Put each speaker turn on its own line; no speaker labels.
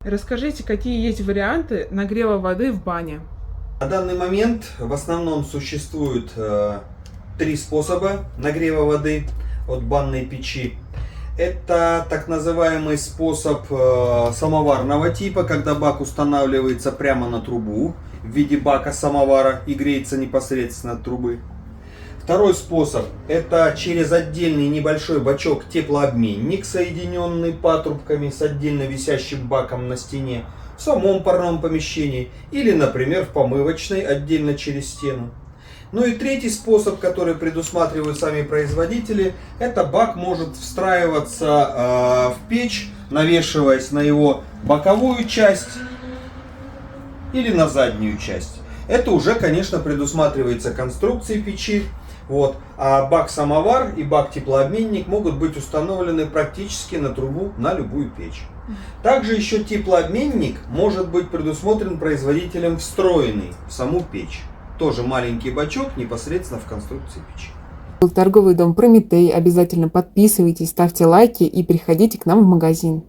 Расскажите, какие есть варианты нагрева воды в бане?
На данный момент в основном существует три способа нагрева воды от банной печи. Это так называемый способ самоварного типа, когда бак устанавливается прямо на трубу в виде бака самовара и греется непосредственно от трубы. Второй способ — это через отдельный небольшой бачок теплообменник, соединенный патрубками с отдельно висящим баком на стене в самом парном помещении или, например, в помывочной отдельно через стену. Ну и третий способ, который предусматривают сами производители, это бак может встраиваться в печь, навешиваясь на его боковую часть или на заднюю часть. Это уже, конечно, предусматривается конструкцией печи. Вот. А бак-самовар и бак-теплообменник могут быть установлены практически на трубу на любую печь. Также еще теплообменник может быть предусмотрен производителем встроенный в саму печь. Тоже маленький бачок непосредственно в конструкции печи.
Торговый дом Прометей. Обязательно подписывайтесь, ставьте лайки и приходите к нам в магазин.